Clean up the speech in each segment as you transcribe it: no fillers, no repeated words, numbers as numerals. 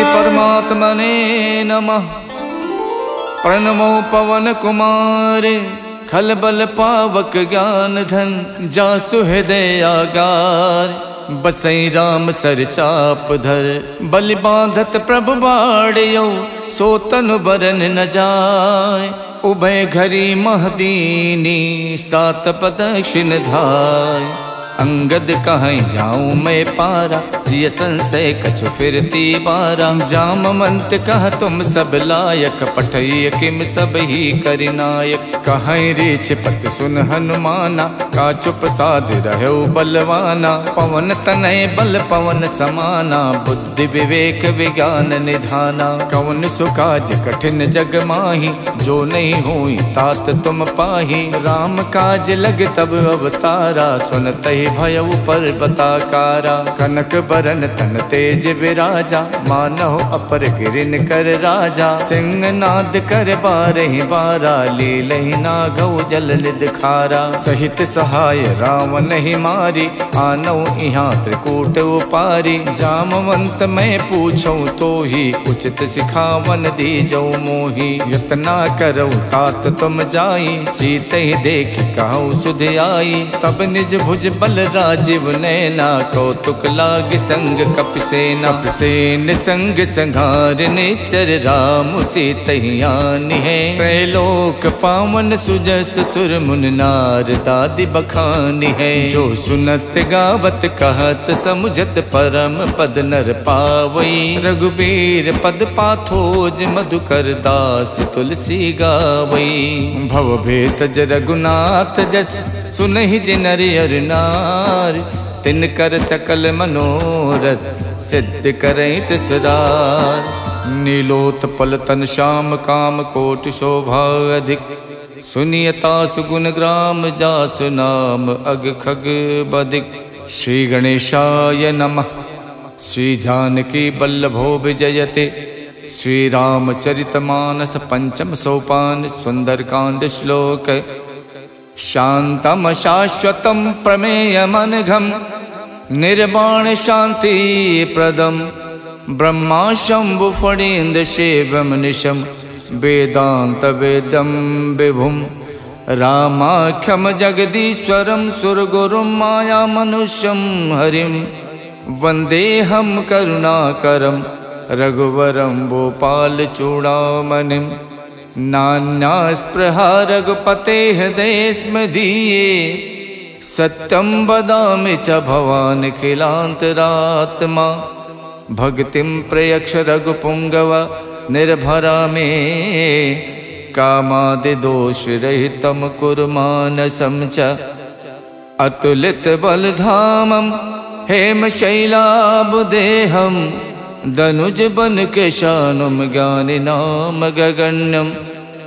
परमात्मने नमः। प्रणमो पवन कुमार खलबल पावक ज्ञान धन जासु हृदय आगार। बसई राम सर चाप धर बलि बांधत प्रभु बाड़ियो सो तनु बरन न जाय। उभय घरी महदीनी सात प्रदक्षिण धाय। अंगद कहीं जाऊं मैं पारा जिय संशय कछु फिरती बारा। जामवंत कह तुम सब लायक पठय किम सब ही करिनायक। कहीं रीछ पत सुन हनुमाना का चुप साध रहो बलवाना। पवन तनय बल पवन समाना बुद्धि विवेक विज्ञान निधाना। कवन सुकाज कठिन जग माही जो नहीं हुई तात तुम पाही। राम काज लग तब अवतारा सुनत ही भय पर बताकारा। कनक बरन तन तेज विराजा मानव अपर गिरिन कर राजा। सिंह नाद कर बारहि बारा लीलहि नागौ जल निध खारा। सहित सहाय रावण ही मारी आनौ इहाँ त्रिकूट उपारी। जामवंत मैं पूछूं तो ही उचित सिखावन दीजौ मोही। यतना करौ तात तुम जाई सीत ही देख कहूँ सुध आई। तब निज भुज बल राजीव नैना कौतुक लाग संग कपिसेना। कपिसेन संग संघार निश्चर राम सीतहियान है। त्रैलोक पावन सुजस सुर मुन नार दादि बखानी है। जो सुनत गावत कहत समुझत परम पद नर पावई। रघुबीर पद पाथोज मधुकर दास तुलसी गावई। भव भेषज रघुनाथ जस सुनहि जिनर अर नार। तिन कर सकल मनोरथ सिद्ध करई तिसरार। नीलोत्पल तन श्याम काम कोट शोभा अधिक। सुनियता सुगुण ग्राम जासु नाम अग खग बदिक। श्री गणेशाय नमः। श्री जानकी बल्लभो विजयते। श्री रामचरितमानस पंचम सोपान सुंदरकांड श्लोक। शांतम शाश्वतम प्रमेयमनघम निर्वाण शांति प्रदम। ब्रह्मा शंभु फणीन्द्र शिवम निशम वेदांत वेदम विभुम। रामाख्यम जगदीश्वरम सुरगुरुम माया मनुष्यम हरिम। वंदेहम करुणाकरम रघुवरम भोपाल चूड़ामणिम। नान्या स्पृहा रघुपते हृदय स्मदीये। सत्यम वदामि च भवान् खिलान्तरात्मा। भक्तिं प्रयक्ष रघुपुंगव निर्भरा मे। कामादि दोष रहितं कुरु मानसं च। अतुलित बलधामं हेमशैलाबुदेहं। दनुज बन केशानुम ज्ञानिनाम गगण्यम।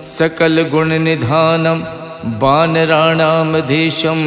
सकल गुण निधानम वानराणामधीशम।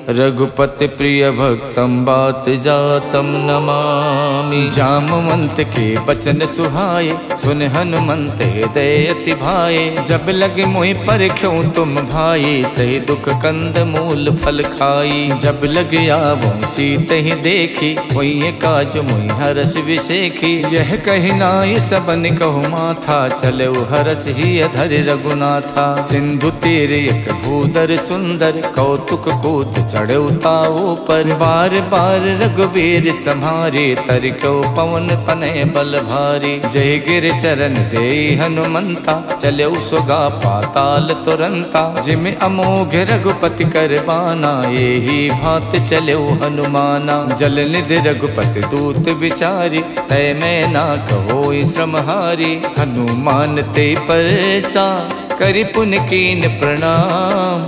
रघुपति प्रिय भक्तम बात जातम नमामि। जामवंत के बचन सुहाए सुन हनुमंत हृदय अति भाए। जब लगे मोहि परख्यों तुम भाई सही दुख कंद मूल फल खाई। जब लग आवो सीत ही देखी वही काज मोहि हरस विशेखी। यह कही नाय सबन कहु माथा चलो हरस ही अधर रघुनाथा। सिंधु तीर एक भूधर सुंदर कौतुक कूद चढ़ौताओ पर। बार बार रघुबीर सम्हारे तरक्यो पवन तनय बल भारी। जय गिर चरण दे हनुमंता चलो सुगा पाताल तुरंता। जिम अमोघ रघुपति करबाना यही भात चलो हनुमाना। जल निधि रघुपति दूत विचारी तय मैं ना कहो श्रमहारी। हनुमान ते परसा करि पुन कीन प्रणाम।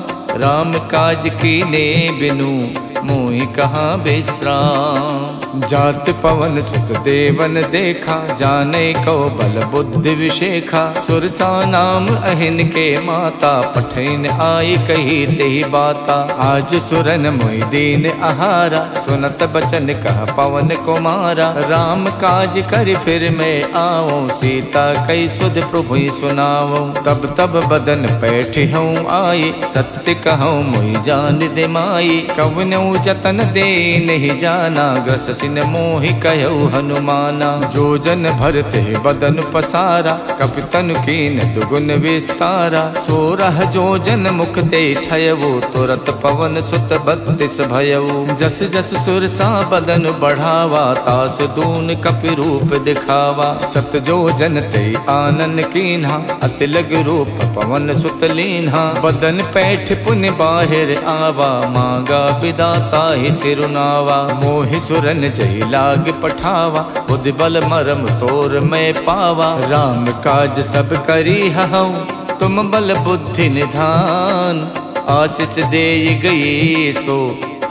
राम काज कीने बिनु मोहि कहाँ विश्राम। जात पवन सुत देवन देखा जाने को बल बुद्धि विशेखा। सुरसा नाम अहिन के माता पठैन आई कही तेहि बाता। आज सुरन मोहि दीन आहारा सुनत बचन कह पवन कुमारा। राम काज कर फिर मैं आओ सीता कई सुध प्रभु सुनाओ। तब तब बदन पैठ हूँ आई सत्य कहूँ मोहि जान दे माई। कवनौ जतन दे नहीं जाना, ग्रस सिन मोहि कहु हनुमाना। जो जन भरते बदन पसारा, कपितन कीन दुगुन विस्तारा। 16 जो जन मुख ते ठयवो, तुरत पवन सुत 32 भयवो। जस जस सुरसा बदन बढ़ावा, तास दून कपि रूप दिखावा। 7 जो जन ते आनन कीन्हा, अति लग रूप पवन सुत लीन्हा। बदन पैठ पुन बाहिर आवा, मांगा विदाता ही सिरुनावा। मोहि सुरन जय लाग पठावा, बुद्धि बल मरम तोर मैं पावा। राम काज सब करी हऊँ, तुम बल बुद्धि निधान। आशीष दे गई सो,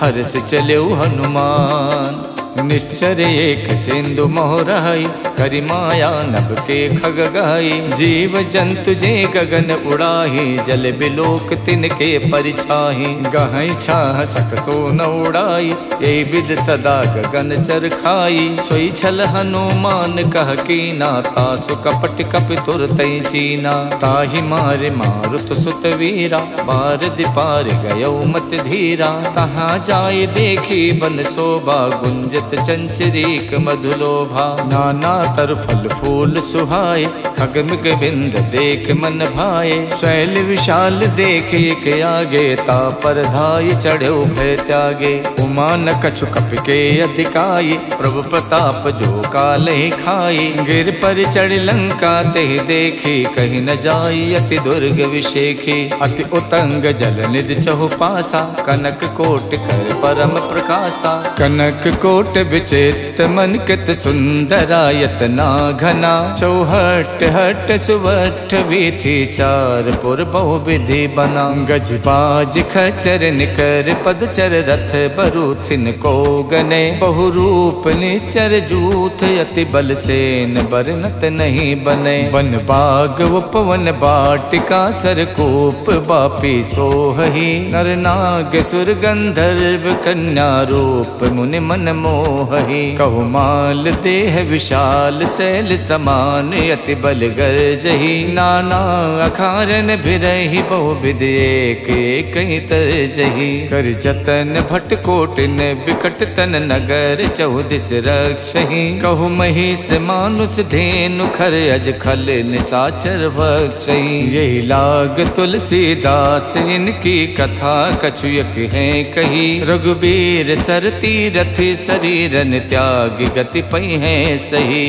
हर्ष चले हनुमान। निश्चर एक सिंधु मोहराई, करि माया नभ के खग गाई। जीव जंतु जे गगन उड़ाही, जल बिलोक तिनके परिछाही। गहई छाह सक सो न उड़ाई, यही विद सदा गगन चर खाई। सोई छल हनुमान कह कीना, तासु कपट कपि तुरतई चीना। ताहि मारे मारुत सुत वीरा, बार दिपार गयो मत धीरा। तहाँ जाय देखी बन शोभा, गुंजत चंचरीक मधुलोभा। नाना तर फल फूल सुहाए, खगमिग बिंद देख मन भाए। शैल विशाल देख एक आगे, तापर धाय चढ़ो भय त्यागे। उमा न कछु कपि के अधिकाई, प्रभु प्रताप जो काल ही खाई। गिर पर चढ़ लंका ते देखी, कहीं न जाई अति दुर्ग विशेखी। अति उतंग जल निधि चहु पासा, कनक कोट कर परम प्रकाशा। कनक कोट विचित मन कित सुंदरायत ना घना। चौहट हट सुवट वीथी, चार पुर बहु विधि बना। गज बाज खचर निकर पदचर, रथ बरूथिन को गने। बहु रूप निश्चर जूथ, अति बल सेन बरनत नहीं बने। वन बाग उपवन बाटिका, सरकूप बापी सोहही। नर नाग सुर गंधर्व, कन्या रूप मुनि मन मोहही। कहु माल देह विशाल, शैल समान अति बल गर्जही। नाना अखारन बिरही, बहु विध एक एक तरजही। कर जतन भट कोटिन, बिकट तन नगर चौदिस रक्षही। कहु महिष मानुष धेनु, खर अज खल निसाचर भक्षही। यही लाग तुलसीदास, इनकी कथा कछु एक है कही। रघुबीर सर तीरथ, शरीरन त्याग गति पई है सही।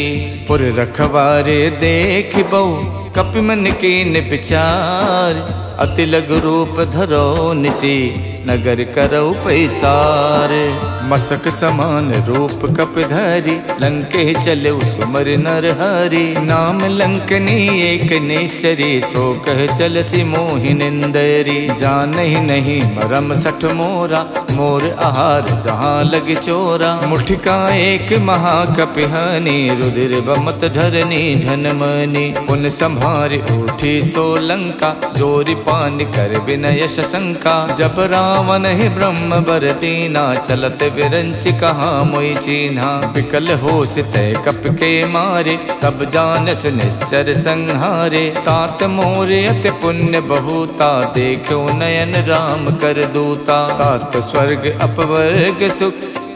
पुर रखवारे देख बहु, कपि मन कीन विचार। अति लघु रूप धरो निसी, नगर करौ पैसार। मसक समान रूप कपिधरि, लंके चले सुमर नर हरि। नाम लंकनी एक निश्चरी, सो कह चलसी मोहि निंदरी। जानहि नहीं मरम सठ मोरा, मोर आहार जहाँ लग चोरा। मुठिका एक महाकपिहानी, रुधिर बमत धरनी धनमनी। पुन संभारि उठी सो लंका, जोरि पान कर विनय शंका। जब रावण ही ब्रह्म बर दीना, चलत विरंच कहा मोई चीन्हा। विकल होश तय कप के मारे, तब जानस निश्चर संहारे। तात मोर अति पुण्य बहुता, देखो नयन राम कर दूता। तात स्वर्ग अपवर्ग सुख,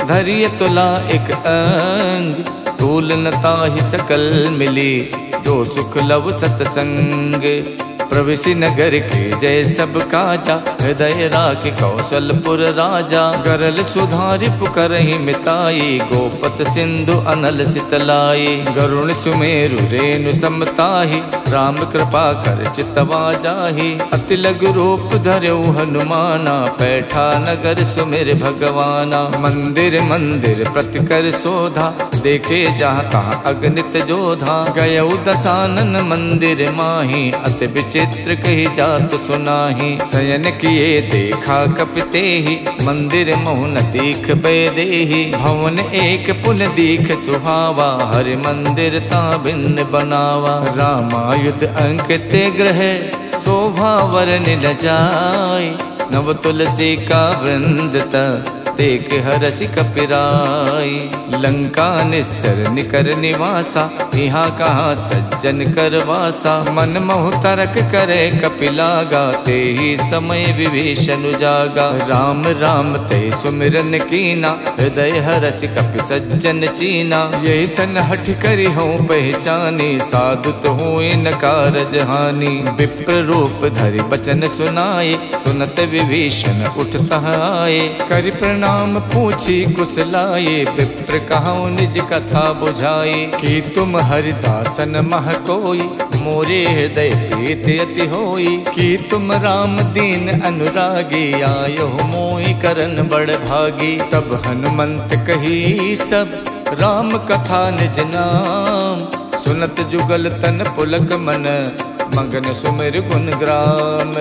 धरिय तुला एक अंग। तूल न ताहि सकल मिली, जो सुख लव सतसंग। प्रविशि नगर के जय सब काजा, हृदय राख कौशलपुर राजा। गरल सुधारि पुकरहि मिताई, गोपत सिंधु अनल सितलाई। गरुण सुमेरु रेणु समताहि, राम कृपा कर चितवा जाहि। अति लघु रूप धर्यु हनुमाना, पैठा नगर सुमिर भगवाना। मंदिर मंदिर प्रति कर शोधा, देखे जहाँ तहाँ अगणित जोधा। गयउ दसानन मंदिर माही, अति विचित्र कही जात सुनाही। शयन किए देखा कपितेहि, मंदिर मोहन दीख बैदेहि। भवन एक पुन दीख सुहावा, हरि मंदिर ता भिन्न बनावा। रामायुध अंकित ग्रह, शोभा वरन न जाय। नव तुलसी का वृंद देख हरसि कपिराई। लंका निस्सर निकर निवासा, यहाँ कहाँ सज्जन कर वासा। मन मोह तरक करे कपिलागा, ते ही समय विभीषण जागा। राम राम ते सुमिरन कीना, हृदय हरसि कपि सज्जन चीना। यही सन हठ करी हूँ पहचानी, साधु तो हुए न कारज हानि। विप्र रूप धरि बचन सुनाए, सुनत विभीषण उठता आए। करि प्रणाम पूछी कुशलाए, विप्र कहूँ निज कथा बुझाए। कि तुम हरिदासन मह कोई, मोरे हृदय प्रीत अति होई। कि तुम राम दीन अनुरागी, आयो मोहि करन बड़ भागी। तब हनुमंत कही सब, राम कथा निज नाम। सुनत जुगल तन पुलक मन, मगन सुमिर गुण ग्राम।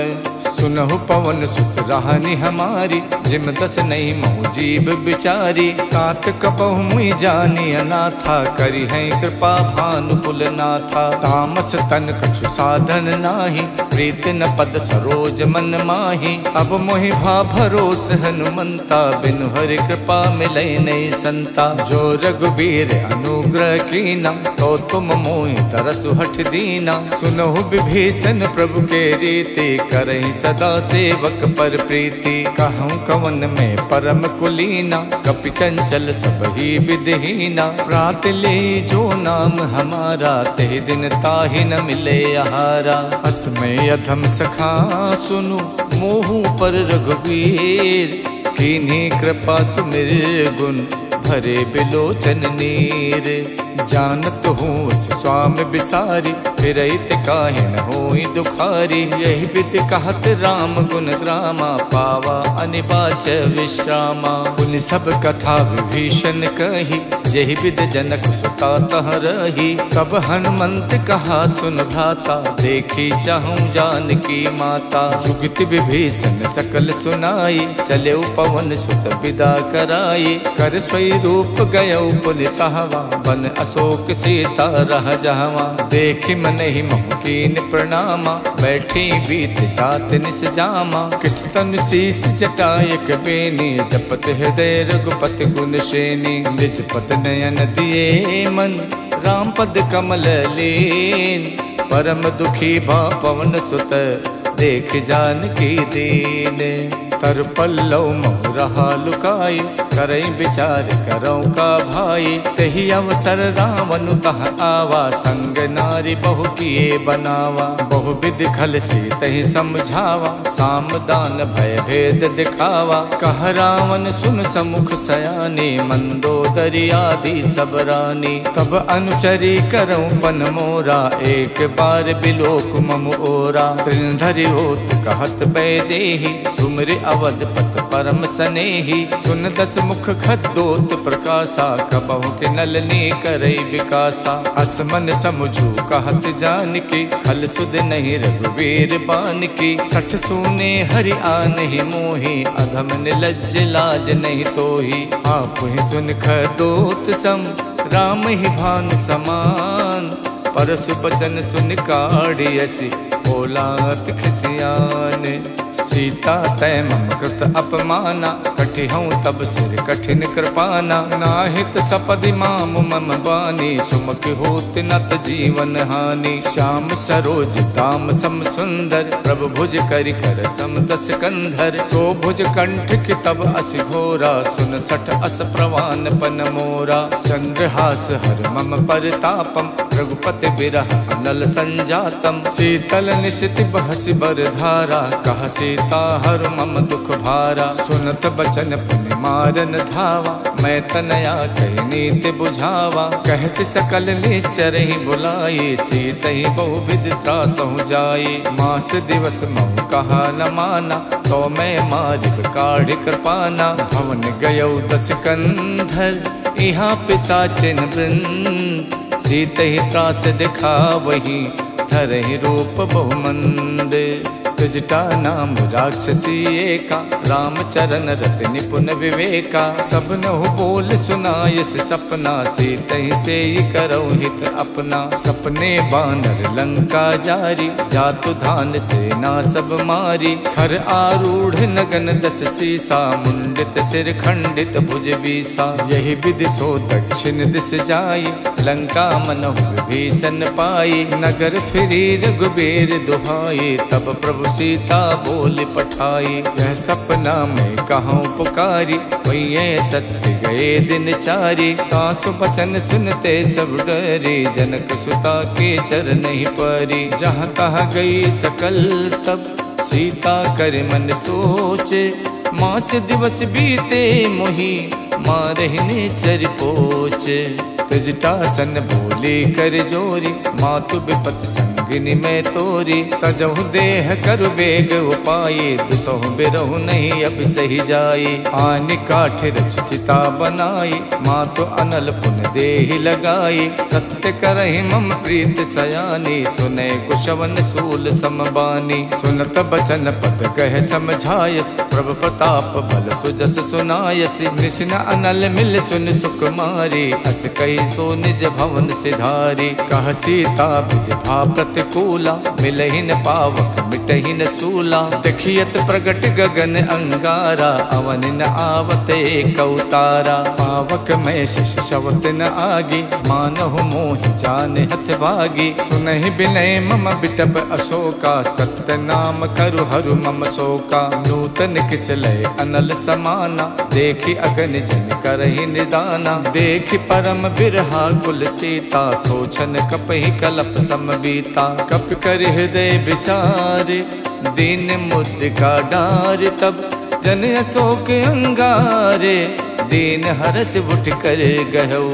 सुनहु पवन सुत राहनि हमारी, जिम दस नहीं मोह जीव बिचारी। तात कपहु मुई जानी अनाथा, करी है कृपा भानुकुल नाथा। तामस तन कछु साधन नाही, प्रीत न पद सरोज मन माही। अब मोहि भा भरोस हनुमंता, बिनु हरि कृपा मिलै नहीं संता। जो रघुबीर अनुग्रह कीना, तो तुम मोहि तरसु हठ दीना। सुनहु विभीषण प्रभु के रीति, करहि सदा सेवक पर प्रीति। कहूँ कवन में परम कुलीना, कपि चंचल सब ही विधहीना। प्रात ले जो नाम हमारा, ते दिन ताहि न मिले आहारा। अस में अधम सखा सुनु, मोहु पर रघुवीर। कीन्ही कृपा सुमिर गुण, भरे बिलोचन नीर। जानत हूँ उस स्वामी बिसारी, फिरहित काहे न होई दुखारी। यही विधि कहत राम गुण ग्रामा, पावा अनिबाच विश्रामा। उन सब कथा विभीषण कही, यही विधि जनक सुता तह रही। तब हनुमंत कहा सुन भ्राता, देखी चाहूँ जानकी माता। जुगति विभीषण सकल सुनाई, चले पवन सुत विदा कराई। कर स्वरूप गयौ पुनितहवा, बन अशोक सीता रह जहवा। देखी मन ही मोह कीन प्रणामा, बैठी बीत जात निस जामा। किछ तन शीस जटायक बेनी, जपत हृदय रघुपति गुण श्रेणी। निज पद नयन दिए मन, राम पद कमल लीन। परम दुखी भा पवन सुत, देख जानकी दीन। तर पल्लव मोह रहा लुकाई, करई विचार करौ का भाई। तही अवसर रावण तह आवा, संग नारी बहु किए बनावा। बहु विधि खल सी तही समझावा, साम दान भय भेद दिखावा। कह रावण सुन समुख सयानी, मंदोदरी आदि सब रानी। तब अनुचरी करौ पन मोरा, एक बार बिलोक मम ओरा। त्रिनधरि होत कहत बैदेही, सुमिर अवधपत परम सनेही। सुन दस मुख खद्दोत प्रकाशा, कबहु के नलनी करई विकासा। असमन समझू कहत जानकी, खल सुध नहीं रघुवीर बानकी। सठ सूने हरि आनहि मोहि, अधम निलज्ज लाज नहीं तोहि। आप ही सुन खद्दोत सम, राम ही भानु समान। परसु बचन सुन काढ़ियसि, बोलात खिसियान। सीता तय मम कृत अपमाना, कठि हूँ तब सिर कठिन कृपाना। नाहित सपदि माम मम बानी, सुमुख होत नत जीवन हानि। श्याम सरोज दाम सम सुंदर, प्रभु भुज करि कर सम दस कंधर। सो भुज कंठ की तब अस घोरा, सुन सठ अस प्रवान पन मोरा। चंद्रहास हर मम परतापम, रघुपति बिरह अनल संजातम। शीतल निशिति बहसि बर धारा, कह सीता हर मम दुख भारा। सुनत बचन पुनि मारन धावा, मैं तनया कही नीति बुझावा। कहसि सकल निश्चर ही बुलाई, सीत ही बहु विध त्रासहु जाई। मास दिवस महु कहा न माना, तो मैं मारिब काढ़ कृपाना। भवन गयौ दस कंधर, यहाँ पिशाचिन वृंद। सीत ही त्रास दिखा वही, धरहि रूप बहुमंद। जटा नाम राक्षसी एका, रामचरण रत निपुण विवेका। सब नहु बोल सुनायस सपना, सीतहि से करौ हित अपना। सपने बानर लंका जारी, जातु धान सेना सब मारी। खर आरूढ़ नगन दस सीसा, मुंडित सिर खंडित भुज बीसा। यही विधि सो दक्षिण दिस जाई, लंका मनहु विभीषण पाई। नगर फिरी रघुबीर दुहाई, तब प्रभु सीता बोल पठाई। यह सपना में कहूँ पुकारी, वही सत्य गए दिन चारी। तासु बचन सुनते सब डरे, जनक सुता के चरण ही परी। जहाँ तहाँ गई सकल तब, सीता कर मन सोचे। मास दिवस बीते मोही, मारहिने चर पोचे। तजटासन बोली कर जोरी, मातु विपत संगिनी में तोरी। तजहु देह करु बेग उपाये, दुसहु बिरहु नहीं अब सही जाई। आनि काठ रचिता बनाई, मातु अनल पुन देहि लगाई। सत्य करहि मम प्रीत सयानी, सुने कुशवन सूल समबानी। सुनत बचन पद कह समझायस, प्रभु प्रताप बल सुजस सुनायस। निसिन अनल मिल सुन सुकुमारी, अस कई सो निज भवन सिधारी। कह सीता विधिभा प्रतिकूला, मिलहिन पावक मिटहिन सूला। देखियत प्रगट गगन अंगारा, अवन न आवत एक अवतारा। पावक में शिष शवत न आगी, मानहु मोहि जान हथ भागी। सुनहि बिनय मम बिटप अशोका, सत्य नाम करु हरु मम शोका। नूतन किसलय अनल समाना, देखि अगन जन करहि निदाना। देखि परम बिरहा कुल सीता, सोचन कपहि कलप समबीता। कप कर हृदय विचारे, दीन मुद्रिका डार। तब जन अशोक अंगारे, दीन हरस उठ कर गहौ।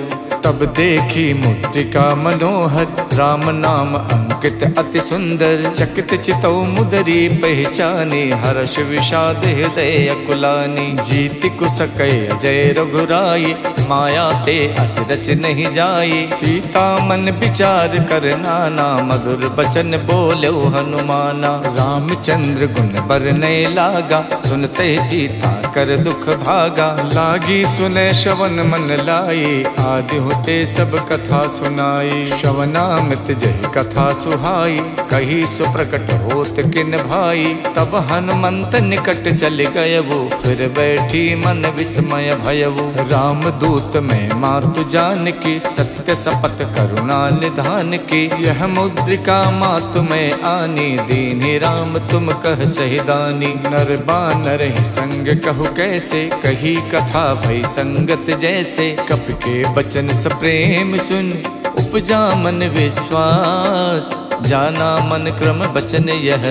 तब देखी मुद्रिका मनोहर, राम नाम अंकित अति सुंदर। चकित चितौ मुदरी पहचानी, हर्ष विषाद हृदय अकुलानी। जीति कुसकै अजय रघुराई, माया ते अस रच नहीं जाई। सीता मन विचार कर नाना, मधुर बचन बोलो हनुमाना। रामचंद्र गुण बरनय लागा, सुनते सीता कर दुख भागा। लागी सुने श्रवण मन लाई, आदि होते सब कथा सुनाई। श्रवणामृत जय कथा सुहाई, कही सुप्रकट होत किन भाई। तब हनुमंत निकट चल गयवु, फिर बैठी मन विस्मय भयवु। राम दूत में मातु जान की, सत्य शपथ करुणा निधान की। यह मुद्रिका मातु में आनी, दीन्हि राम तुम कह सहिदानी। नर बानर ही संग कहु कैसे, कही कथा भई संगत जैसे। कपि के बचन सप्रेम सुन, उपजा मन विश्वास। जाना मन क्रम बचन यह,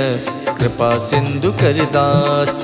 कृपा सिंधु कर दास।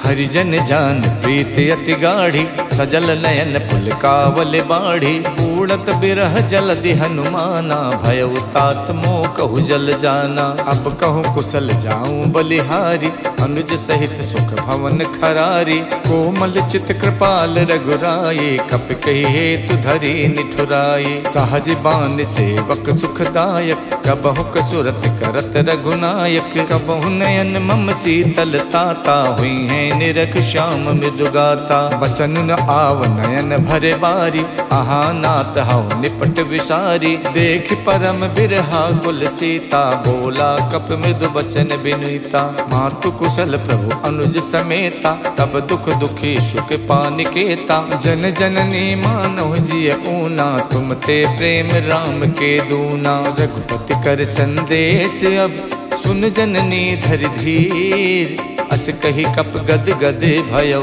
हरिजन जान प्रीत अति गाढ़ी, सजल नयन पुलकावल बाढ़ी। उड़त बिरह जलधि हनुमाना, भयउ तात मोह कहु जल जाना। अब कहूँ कुशल जाऊं बलिहारी, अनुज सहित सुख भवन खरारी। कोमल चित कृपाल रघुराई, कप कही हेतु धरी निठुराई। सहज बान सेवक सुखदायक, कबहु कसुरत करत रघुनायक। कबहु नयन मम शीतल ताता, हुई है निरख श्याम मृदुगाता। बचन न आव नयन भरे बारी, आहा नाथ हऊ निपट विसारी। देख परम बिरहा कुल सीता, बोला कप मृदु बचन बिनुता। मातु कुशल प्रभु अनुज समेता, तब दुख दुखी सुख पानिकेता। जन जननी मानव जिय ऊना, तुम ते प्रेम राम के दूना। रघुपति कर संदेश अब, सुन जननी धर धीर। अस कही कप गद गद भयौ,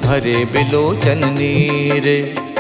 भरे बिलोचन नीर।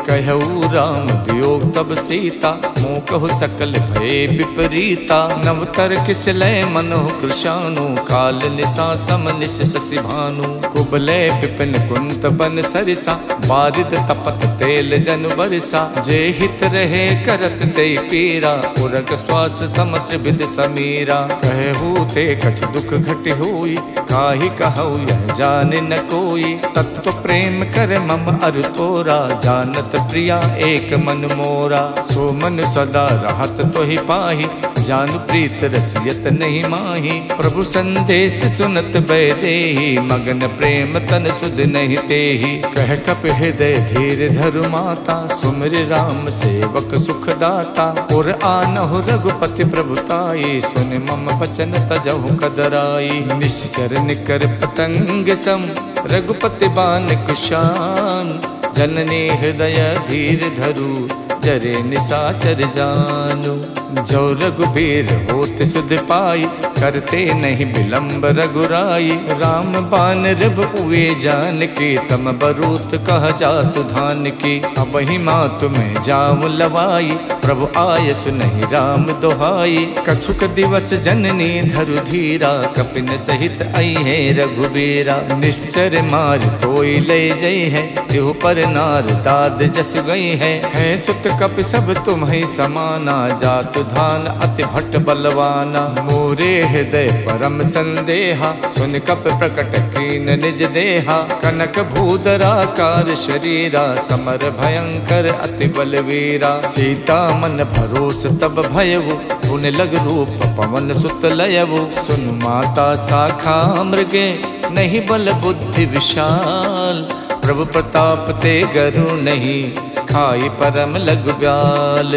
कहऊ राम वियोग तब सीता, मोह कहु सकल भय विपरीता। नवतर किसलय मनोह कृशानु, काल निशा सम निश शशि भानु। कुबलय विपिन कुंत बन सरिसा, बारिद तपत तेल जन बरसा। जे हित रहे करत ते पीरा, उरग श्वास समुद्र विद समीरा। कहू ते कछ दुख घट हुई, काहि कहऊ यह जान न कोई। तत्व प्रेम कर मम अरु तोरा, जानत प्रिया एक मन मोरा, सो मन सदा रहत तो ही पाही, जान प्रीत रसियत नहीं माही। प्रभु संदेश सुनत बैदेही, मगन प्रेम तन सुध नहीं तेही। कह कप हृदय धीर धरु माता, सुमिर राम सेवक सुख दाता। और आनहु रघुपति प्रभुताई, सुन मम बचन तजहु कदराई। निश्चर निकर पतंग सम, रघुपति बान कुशान। जननी हृदय धीर धरु, जरे निशाचर जानु। जो रघुबीर होत सुध पाई, करते नहीं विलंब रघुराई। राम बान रब उए जान की, तम बरूत कह जातु धान की। अब ही मातु में जाऊं लवाई, प्रभु आय सुनहि राम दोहाई। कछुक दिवस जननी धरु धीरा, कपिन सहित आई है रघुबीरा। निश्चर मार तोई ले जई है, तिहु पर नार दाद जस गई है। सुत कप सब तुम्हि समाना, जातु धान अति भट्ट बलवाना। मोरे हृदय परम संदेहा, सुन कप प्रकट कीन निज देहा। कनक भूधराकार शरीरा, समर भयंकर अति बलवीरा। सीता मन भरोस तब भयवु, पुन लग रूप पवन सुत लयवु। सुन माता शाखा मृगे, नहीं बल बुद्धि विशाल। प्रभु प्रताप ते गरु नहीं, खाई परम लघु ब्याल।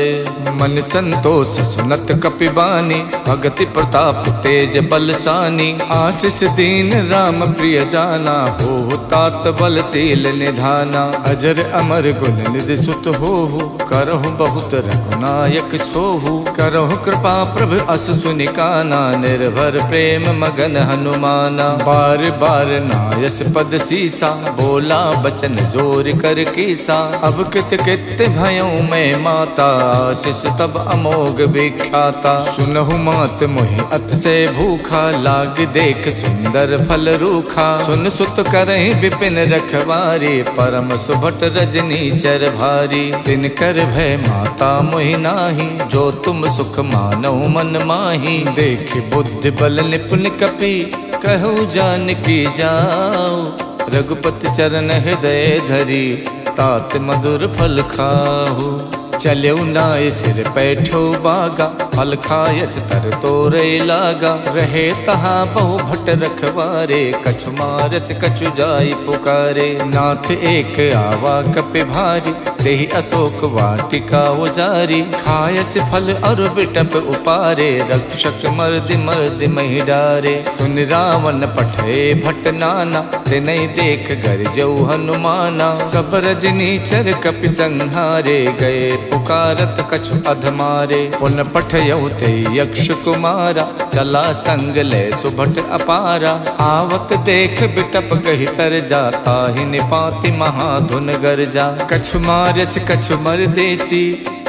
मन संतोष सुनत कपिबानी, भगति प्रताप तेज बलसानी। आशीष दीन राम प्रिय जाना, हो तात बलशील निधाना। अजर अमर गुण निधि सुत होहु, करहु बहुत रघुनायक छोहु। करहु कृपा प्रभु अस सुनिकाना, निर्भर प्रेम मगन हनुमाना। बार बार नायस पद सीसा, बोला बचन जोर कर कीसा। अब कित कित भयों में माता, आशीष तब अमोघ विख्याता। सुनहु मात मोहि अत से भूखा, लाग देख सुंदर फल रूखा। सुन सुत करहि विपिन रखवारी, परम सुभट रजनी चर भारी। तिन कर भय माता मोहि नाही, जो तुम सुख मानौ मन माही। देख बुद्धि बल निपुण कपि, कहु जानकी जाओ। रघुपति चरण हृदय धरी, तात मधुर फल खाहु। चल्यु नाय सिर पैठो बागा, फल खायच तर तोरे लागा। रहे तहा बहु भट रखवारे, कछु मारच कछु जाई पुकारे। नाथ एक आवा कपि भारी, देहि अशोक वाटिका उजारी। खायस फल अरु बिटप उपारे, रक्षक मर्दि मर्दि महि डारे। सुन रावण पठे भट नाना, तिनहि देख गरजऊ हनुमाना। सब रजनी चर कपि संहारे, गए पुकारत कछु अधमारे। पुन पठयउ ते यक्ष कुमारा, चला संग ले सुभट अपारा। आवत देख बिटप कहि तर जाता, ही निपाति महाधुन गरजा। कछु मारच कछु मरदेसी,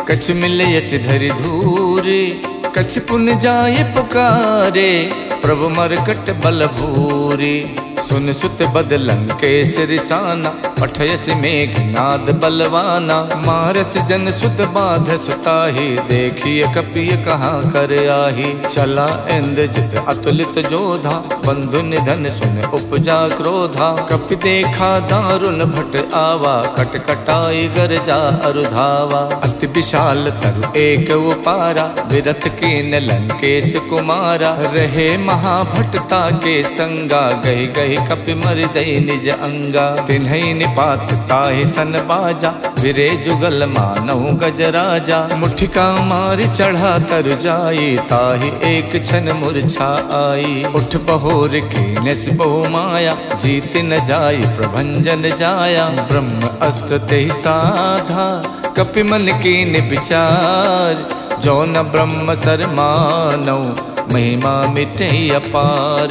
कछु मिलयच धरि धूरे। कछु पुन जाय पुकारे, प्रभु मरकट बल भूरी। सुन सुत बदलन केसरी साना, पठयस मेघनाद बलवाना। मारस जन सुत बाध सुताही, देखिए कपिय कहाँ कर आही। चला इंद्रजित अतुलित जोधा, बंधु निधन सुन उपजा क्रोधा। कपि देखा दारुण भट आवा, कटकटाई गरजा अरुधावा। अति विशाल तरु एक उपारा, विरथ कीन लंकेश कुमारा। रहे महाभटता के संगा, गही गही कपि मर्दई निज अंगा। तिन्हई निपात ताहि सन बाजा, विरे जुगल मानहु गजराजा। मुठिका मार चढ़ा तर जाई, ताहि एक क्षण मूर्छा आई। उठ बहोर कीनस बहु माया, जीत न जाई प्रभंजन जाया। ब्रह्म अस्त्र तेहि साधा, कपि मन कीन विचार। जो न ब्रह्म सर मानौ, महिमा मिटे अपार।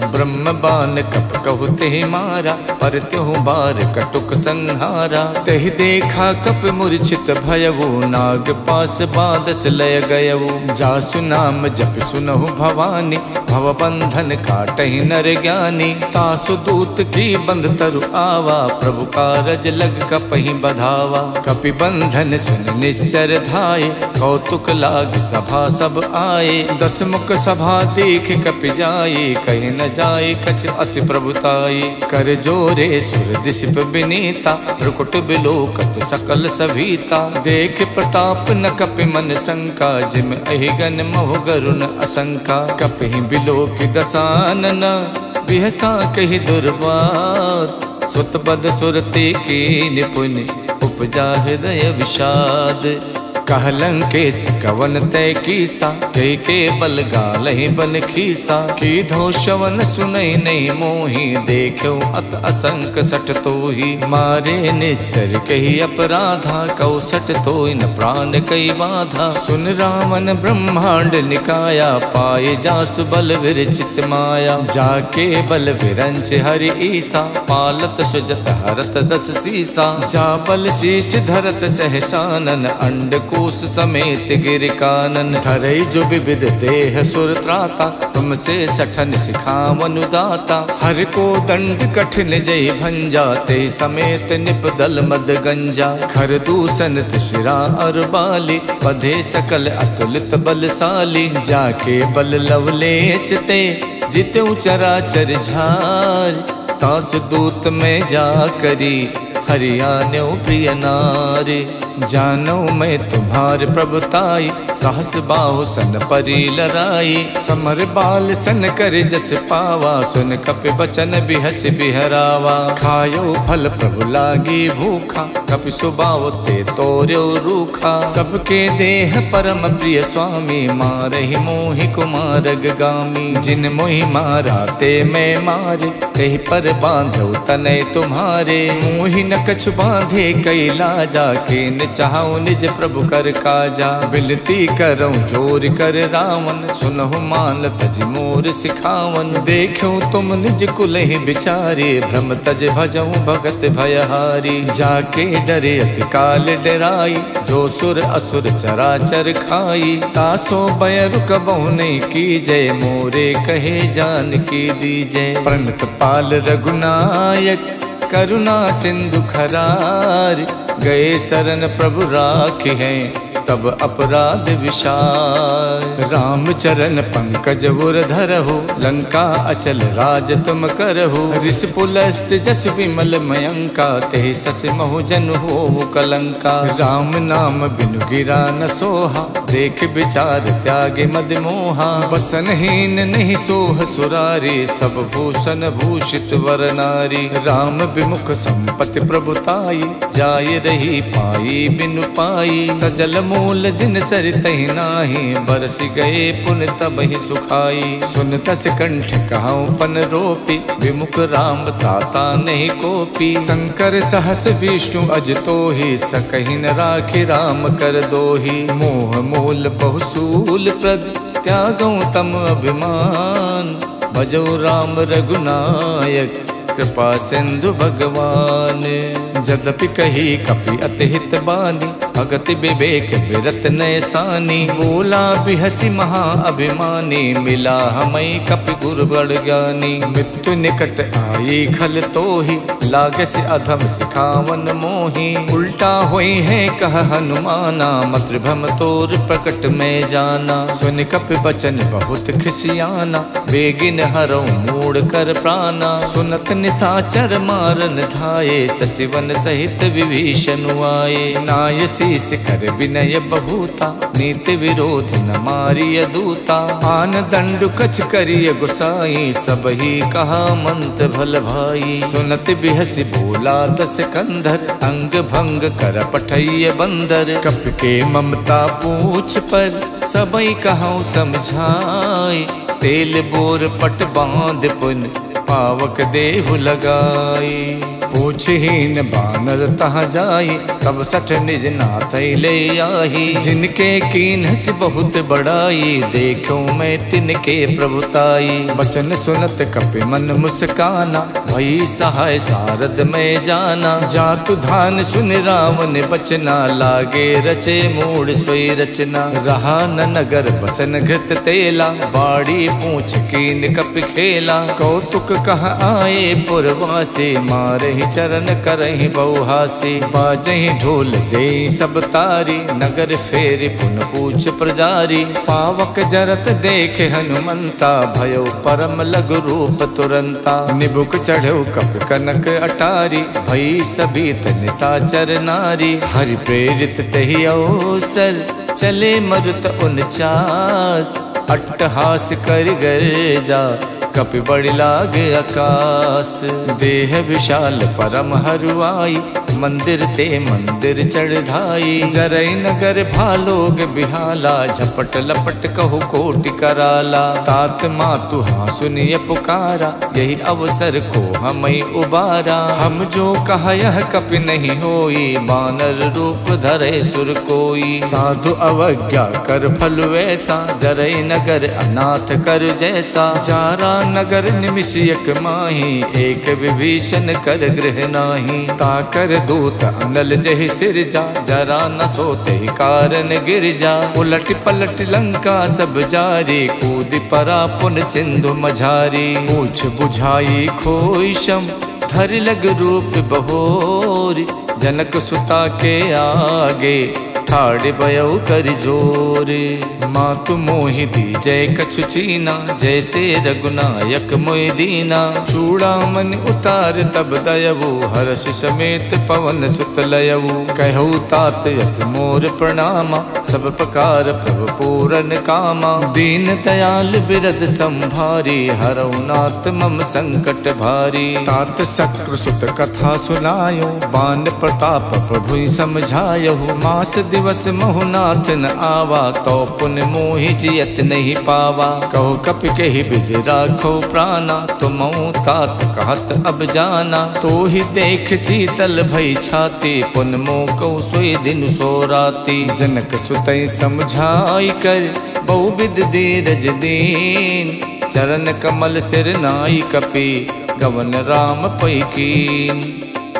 ब्रह्म बान कप कहु तेहि मारा, पर त्यों बार कटुक संहारा। तेहि देखा कप मूर्छित भयवु, नाग पास बादस लय गयवु। जासु नाम जप सुनहु भवानी, भव बंधन काटहि नर ज्ञानी। तासु दूत की बंध तरु आवा, प्रभु कारज लग कपहि बधावा। कपि बंधन सुन निश्चर धाये, कौतुक लाग सभा सब आए। दस मुख मुख सभा देख कपि जाई, कहीं न जाए कछ अति प्रभुताई। कर जोरे सुर दिशिप बिनीता, रुकुट बिलोकत सकल सभीता। देख प्रताप न कपि मन शंका, जिम अहिगन मोह गरुण असंका। कपि बिलोक दसानन, बिहसा कहि दुर्वात। सुत बद सुरते की निपुण, उपजा हृदय विषाद। कहलंकेश कवन तय कीसा, कई के बल गालहि बन खीसा। की धो शवन सुनई नहीं मोही, देखो अत असंक सट तोही। मारे निश्चर कही अपराधा, कौ सट तोहि न प्राण कई बाधा। सुन रामन ब्रह्मांड निकाया, पाए जासु बल विरचित माया। जाके बल विरंच हरि ईसा, पालत सुजत हरत दस सीसा। जा बल शीश धरत सहसानन, अंड कोश समेत गिर कानन। धरई जो विविध देह सुर त्राता, तुमसे सठन सिखावनु दाता। हर को दंड कठिन जय भंजा, ते समेत निपदल मद गंजा। खर दूषण शिरा और बाली, बधे सकल अतुलित बलशाली। जाके बल लवलेश ते, जितु चराचर झार। तासु दूत में जा करी, हरियाण्यो प्रिय नारी। जानो मैं तुम्हार प्रभुताई, सहस बाहु सन परी लराई। समर बाल सन कर जस पावा, सुन कपि बचन बिहस बिहरावा। खायो फल प्रभु लागी भूखा, कपि सुबाव ते तोर्यो रूखा। सबके देह परम प्रिय स्वामी, मारहि मोहि कुमारग गामी। जिन मोहि मारा ते मैं मारे, कहीं पर बांधो तनय तुम्हारे। मोहि न कछु बांधे कई लाजा, के न चाहूं निज प्रभु कर काजा। बिनती करऊं जोर कर रावण, सुनहु मान तज मोर सिखावन। देखो तुम निज कुल ही बिचारे, भ्रम तज भजऊं भगत भयहारी। जाके डरे अति काल डराई, जो सुर असुर चराचर खाई। तासो भय रुकबहु नहीं कीजय, मोरे कहे जान की दीजय। प्रणत पाल रघुनायक, करुणा सिंधु खरार। गए शरण प्रभु राखी हैं, तब अपराध विशाल। राम चरण पंकज उर धरहु, लंका अचल राज तुम करहु। ऋषि पुलस्त जस विमल मयंका, तेहि सस महु जन होवु कलंका। राम नाम बिनु गिरा न सोहा, देख विचार त्यागे मद मोहा। बसनहीन नहीं सोह सुरारी, सब भूषण भूषित वर नारी। राम विमुख संपत्ति प्रभुताई, जाय रही पाई बिनु पाई। सजल मूल जिन सरितहि नाही, बरस गए पुन तबहि सुखाई। सुन तस कंठ कहाऊं पन रोपी, विमुख राम ताता नहीं कोपी। शंकर सहस विष्णु अज तोहि, सकहि न राखि राम कर दोहि। मोह मूल बहुसूल प्रद, त्यागऊं तम अभिमान। भजो राम रघुनायक, कृपा सिंधु भगवान। जदपि कही कपि अति हित बानी, भगत विवेक बिरत नैसानी। बोला बिहसी महा अभिमानी, मिला हमई कपि गुरु बड़ ज्ञानी। मृत्यु निकट आई खल तोहि, लागस अधम सिखावन मोहि। उल्टा होई है कह हनुमाना, मातृभम तोर प्रकट में जाना। सुन कपि बचन बहुत खिसियाना, बेगिन हरऊ मूड कर प्राणा। सुनत निशाचर मारन धाये, सचिवन सहित विभीषण आए। नाय शीस कर विनय बहुता, नीति विरोध न मारिय दूता। आन दंड कछ करिय गुसाई, सब ही कहा मंत भल भाई। सुनत बिहसी बोला दस कंधर, अंग भंग कर पठैय बंदर। कप के ममता पूछ पर, सबई कहूँ समझाई। तेल बोर पट बांध पुन, पावक देहु लगाई। पूछहीन बानर तहाँ जाई, तब सठ निज नाथ ले आई। जिनके कीन्हस बहुत बड़ाई, देखूं मैं तिनके प्रभुताई। बचन सुनत कपि मन मुस्काना, भई सहाय सारद में जाना। जातु धान सुन रावण बचना, लागे रचे मूड सोई रचना। रहा न नगर बसन घृत तेला, बाड़ी पूछ कीन कप खेला। कौतुक कह आए पुरवासी, मारहि चरण करहि बहुहासी। बाजहि ढोल दे सब तारी, नगर फेर पुन पूछ प्रजारी। पावक जरत देख हनुमंता, भयो परम लघु रूप तुरंता। निबुक चढ़ो कप कनक अटारी, भई सभी निशाचर नारी। हरि प्रेरित तहि अवसर, चले मरुत 49। अट्टहास कर गर्जा, कपि बड़ि लागे आकाश। देह विशाल परम हरुआई, मंदिर ते मंदिर चढ़ाई। जरई नगर भालोग बिहाला, झपट लपट कहु कोटि कराला। तात मातु हाँ सुनिय पुकारा, यही अवसर को हमई उबारा। हम जो कहा यह कपि नहीं होई, बानर रूप धरे सुर कोई। साधु अवज्ञा कर फल वैसा, जरई नगर अनाथ कर जैसा। जारा नगर निमिष एक माही, एक विभीषण कर गृह नाही। ताकर दूत अनल जहि सिरजा, जरा न सोते कारण गिर जा। उलट पलट लंका सब जारी, कूद परा पुन सिंधु मझारी। पूछ बुझाई खोई शम, धर लग रूप बहोरी। जनक सुता के आगे, ठाड़ बयऊ कर जोरे। मातु मोहि दी जय कछु चीना, जैसे रघुनायक मोहि दीना। चूड़ामणि उतार तब दयवु, हर्ष समेत पवन सुत लयवु। कहु तात यस मोर प्रणामा, सब प्रकार प्रभु पूरन कामा। दीन दयाल बिरद संभारी, हरऊ नाथ मम संकट भारी। तात शक्र सुत कथा सुनायो, बान प्रताप प्रभु समझायो। मास दिवस महुनाथ न आवा, तो पुन मोहि जियत नहीं पावा। कहो कपि कहि विधि राखो प्राणा, तुम तात कहत अब जाना। तो ही देख शीतल भई छाती, पुन मोह कहु सोई दिन सो राती। जनक सुतई समझाई कर, बहुविध धीरज दीन। चरण कमल सिर नाई कपि, गवन राम पै कीन।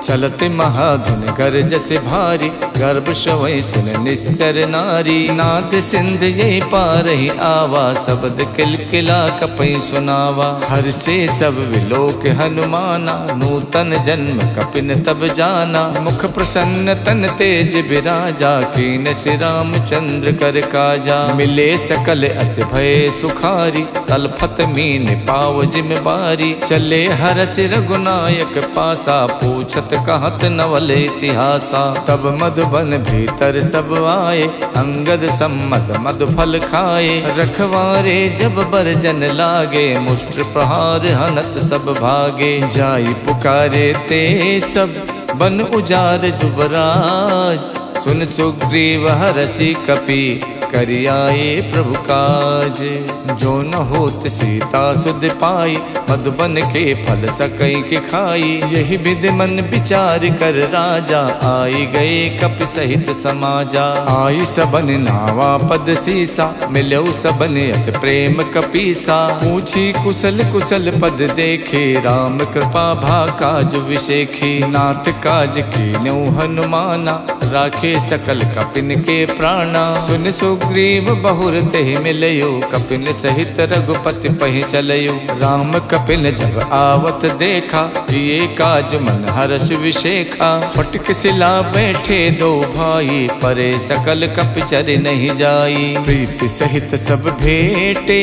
चलते महाधुन गर्ज से भारी, गर्भ शवै सुन निश्चर नारी। नाद सिंध ये पार ही आवा, शब्द किलकिला कपई सुनावा। हर से सब विलोक हनुमाना, नूतन जन्म कपिन तब जाना। मुख प्रसन्न तन तेज बिराजा, कीन श्री रामचंद्र कर काजा। मिले सकल अति भय सुखारी, तलफत मीन पाव जिम बारी। चले हरस रघुनायक पासा, पूछत कहत नवल इतिहासा। तब मधुबन भीतर सब आए, अंगद सम्मत मधु फल खाए। रखवारे जब बरजन लागे, मुष्ट प्रहार हनत सब भागे। जाई पुकारे ते सब, बन उजार जुबराज। सुन सुग्रीव हरषि कपि, करियाए प्रभु काज। जो न होत सीता सुध पाई, मधुबन के फल सकई के खाई। यही विधि मन विचार कर राजा, आई गए कपि सहित समाजा। आई सबन नावा पद सीसा, मिलो सबन अत प्रेम कपीसा। पूछी कुशल कुशल पद देखे, राम कृपा भा काज विशेखी। नाथ काज कीन्यो हनुमाना, राखे सकल कपिन के प्राणा। सुन सुग्रीव बहुर तेहि मिलयो, कपिन सहित रघुपति पहि चलयो। राम कपिन जब आवत देखा, ये काज मन हर्ष विशेखा। फटक सिला बैठे दो भाई, परे सकल कपि चर नहीं जाई। प्रीति सहित सब भेटे,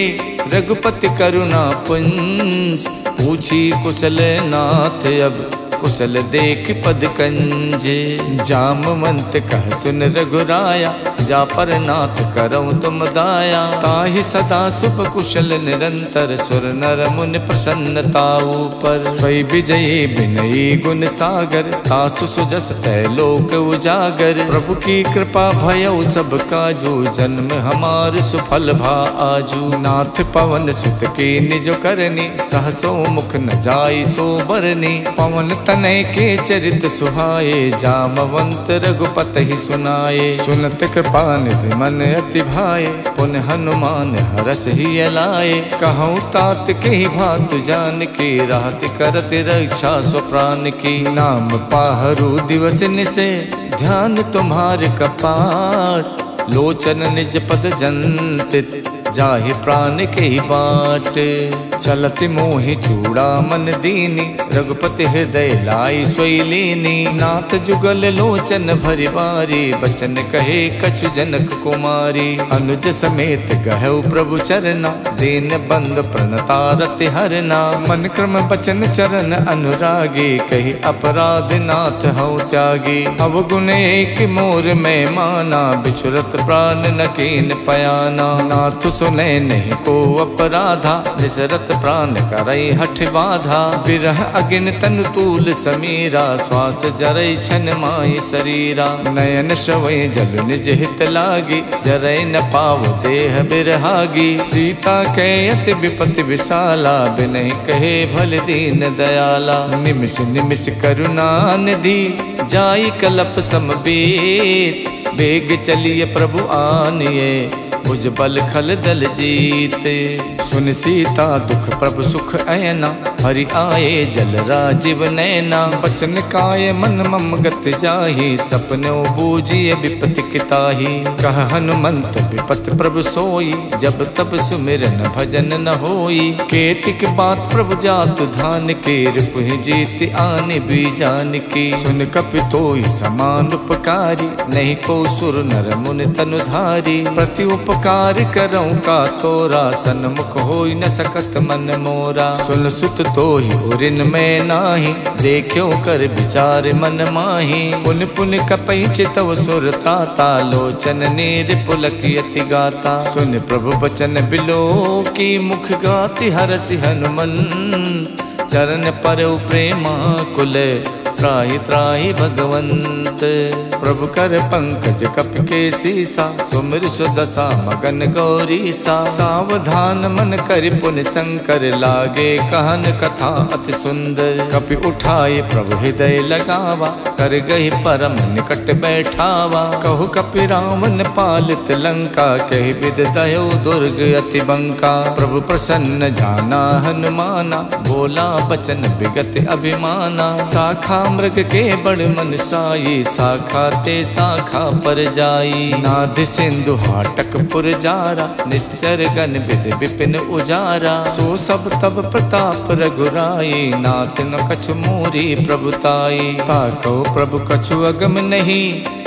रघुपति करुणा पुंज। पूछी कुशल नाथ अब, कुशल देख पद कंजे। जामवंत कह सुन रघुराया, जा पर नाथ करऊँ तुम दाया। ताहि सदा सुख कुशल निरंतर, सुर नर मुनि प्रसन्नता ऊपर। स्वै विजयी विनयी गुण सागर, तासु सुजस तै लोक उजागर। प्रभु की कृपा भयउ सब काजू, जन्म हमार सुफल भा आजू। नाथ पवन सुत के निज करनी, सहसो मुख न जाई सो बरनी। पवन तनय के चरित सुहाए, जामवंत रघुपति सुनाए। सुनत कृपा कृपा निधि मन अति भाए, पुनः हनुमान हरस ही लाए। कहूँ तात के ही भात जान की, राहत करत रक्षा स्वप्राण की। नाम पाहरू दिवस निसे, ध्यान तुम्हारे कपाट। लोचन निज पद जंतित, जाहि प्राण के ही बाट। चलत मोहि चूड़ा मन दीनी, रघुपति हृदय लाई सोई लीनी। नाथ जुगल लोचन भरि बारी, बचन कहे कछु जनक कुमारी। अनुज समेत गहु प्रभु चरना, दीन बंद प्रणतारति हरना। मन क्रम बचन चरण अनुरागी, कही अपराध नाथ हऊ त्यागी। अवगुण एक मोर में माना, बिछुरत प्राण न कीन पयाना। नाथ सुने नहीं को अपराधा, निसरत प्राण करई हठ बाधा। बिरह अगिन तन तूल समीरा, श्वास जरई छन माई शरीरा। नयन श्रवई जल निज हित लागी, जरई न पाव देह बिरहागी। सीता के अति विपति विशाला, बिनहि कहे भल दीन दयाला। निमिष निमिष करुणा निधि, जाई कलप समबीत। बेग चलिए प्रभु आनिए, भुज बल खल दल जीते। सुन सीता दुख प्रभु सुख ऐना, हरि आए जल राजीव नैना। बचन काय मन मम गत जाहि, सपनो बूझिए विपति किताहि। कह हनुमंत विपत प्रभु सोई, जब तब सुमिरन भजन न होई। केतिक बात प्रभु जातु धान के, रिपुहि जीत आने बीजान की। सुन कपि तोई समान उपकारी, नहीं को सुर नर मुनि तनुधारी। प्रति उपकार करऊँ का तोरा, सन्मुख होई न सकत मन मोरा। सुन सुत तोहि उरिन में नाही, देखियो कर विचार मन माही। पुन पुन कपई चितव सुर त्राता, लोचन नीर पुलकियति गाता। सुन प्रभु बचन बिलो की, मुख गाति हरसि हनुमन। चरण पर प्रेमा कुल, त्राहि त्राहि भगवंत। प्रभु कर पंकज कप के सीसा, सुमिर सुदशा मगन गौरीसा। सावधान मन कर पुन शंकर, लागे कहन कथा अति सुंदर। कपि उठाए प्रभु हृदय लगावा, कर गही परम निकट बैठावा। कहु कपि रावण पालित लंका, कहि विद दयो दुर्ग अति बंका। प्रभु प्रसन्न जाना हनुमाना, बोला बचन विगत अभिमाना। शाखा मृग के बड़ मन साई, शाखा ते शाखा पर जाई। नाद सिंधु हाटक पुरजारा, निश्चर गण विद विपिन उजारा। सो सब तब प्रताप रघुराई, नाथ न कछु मोरी प्रभुताई। ताको प्रभु कछु अगम नहीं,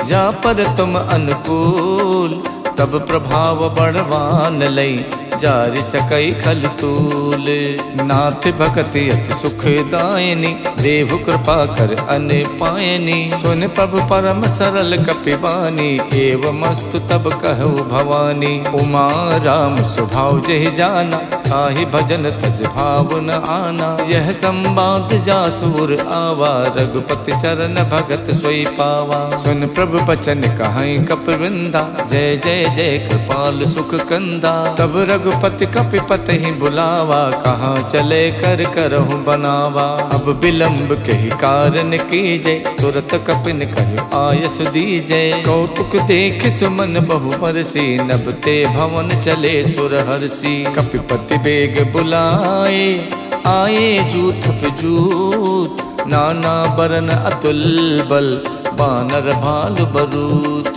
जा पर तुम अनुकूल। तब प्रभाव बड़वान लई, जारि सकई खल तूल। नाथ भगति अति सुखदायिनी, देहु कृपा कर अन पायनी। सुन प्रभु परम सरल कपिबानी, एवमस्तु तब कहु भवानी। उमा राम स्वभाव जहि जाना, ताहि भजन तज भाव न आना। यह संवाद जासुर आवा, रघुपति चरण भगत सोई पावा। सुन प्रभु बचन कहाई कपिवृंदा, जय जय जय कृपाल सुख कंदा। तब रघुपति कपिपति ही बुलावा, कहाँ चले कर करहु बनावा। अब विलंब के ही कारण कीजे, तुरत कपिन कहि आयस दीजे। कौतुक देख सुमन बहु बरसी, नभते भवन चले सुर हरसी। कपिपति बेग बुलाए, आए जूथ पे जूथ। नाना बरन अतुल बल, बानर भालु बरूथ।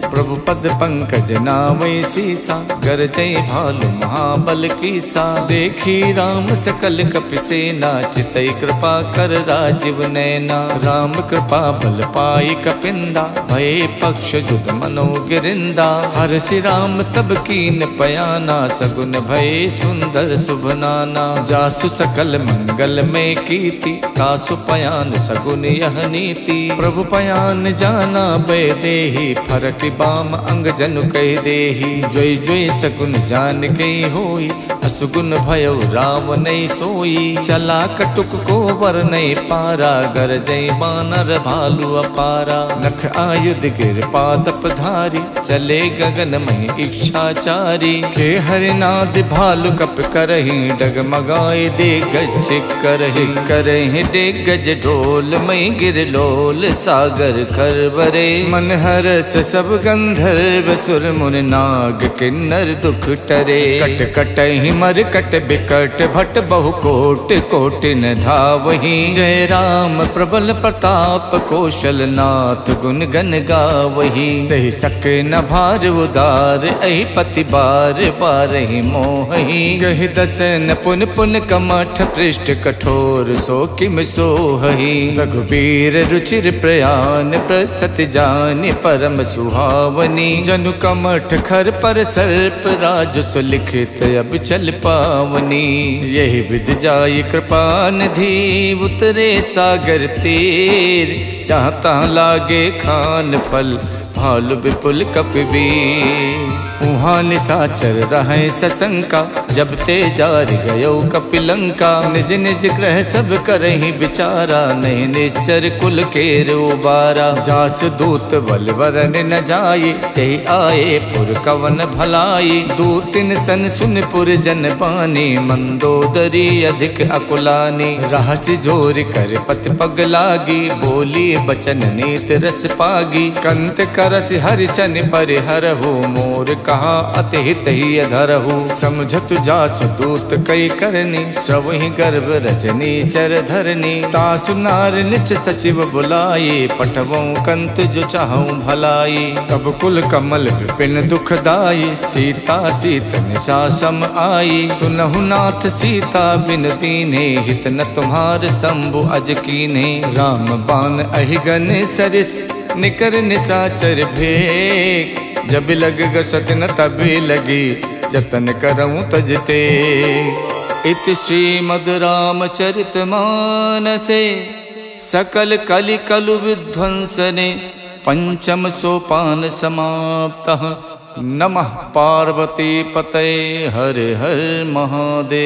प्रभु पद पंकज नामय सीसा, गरजै भालु महाबल कीसा। देखी राम सकल कपिसेना, चितई कृपा कर राजीव नैना। राम कृपा बल पाई कपिंदा, भय पक्ष जुद मनो गिरिंदा। हरसि राम तब कीन पयाना, सगुन भय सुंदर शुभ नाना। जासु सकल मंगल में कीति, तासु पयान सगुन यह नीति। प्रभु पयान जाना बै देहि, फरक बाम अंग जनु कह देहि। जोई जोई सगुन जान गई होई, असुगुन भयो राम नहीं सोई। चला कटुक को वर नहीं पारा, गरजई बानर भालु अपारा। नख आयुध गिर पादप धारी, चले गगन में इच्छाचारी। खे हरिनाद भालु कप करहि, डगमगाए दिग्गज करहि। करहि दिग्गज ढोल मई गिर लोल, सागर सागर करवरे। मन हरस सब गंधर्व सुर मुन नाग किन्नर दुख टरे। कट कट ही मर कट बिकट भट बहु कोट कोट न धावही। जय राम प्रबल प्रताप कौशल नाथ गुण गन गावही। सही सके न भार उदार अहि पति बार बार ही मोहि। गहि दसन पुन पुन कमठ पृष्ठ कठोर सो किम सोहि। रघुबीर रुचिर प्रयान प्रस्तुति जानि परम सुहावनी। जनु कमठ खर पर सर्प राज सुलिखित अब चल पावनी। यही विध जाई कृपा निधि उतरे सागर तीर। जहाँ तहाँ लागे खान फल भालु विपुल कपिवीर। उहाँ निशाचर रहे सशंका जब ते जार गयो कपिलंका। निज निज ग्रह सब करहि विचारा नहीं निश्चर कुल के उबारा। जास दूत बल वरन न जाये ते आए पुर कवन भलाई। दूतिन सन सुन पुर जन पानी मंदोदरी अधिक अकुलानी। रहसि जोर कर पति पग लागी बोली बचन नीत रस पागी। कंत करस हरिशन परिहरहु मोर कहा अतिहित ही अधरहु। समझत जासु दूत कई करनी सवहि गर्भ रजनी चर धरनी। तासु नार निच सचिव बुलाये पठवों कंत जो चाहूं भलाई। तब कुल कमल विपिन दुखदाई सीता सीत निशा सम आई। सुनहु नाथ सीता बिन दीन्हे हित न तुम्हार शंभु अज कीन्हे। राम बाण अहिगन सरिस निकर निशाचर भेक। जब लग गसत न तभी लगी जतन करऊं तजते। इति श्रीमद् रामचरित मानसे सकल कलि कलु विध्वंसने। पंचम सोपान समाप्तः। नमः पार्वती पतये हर हर महादेव।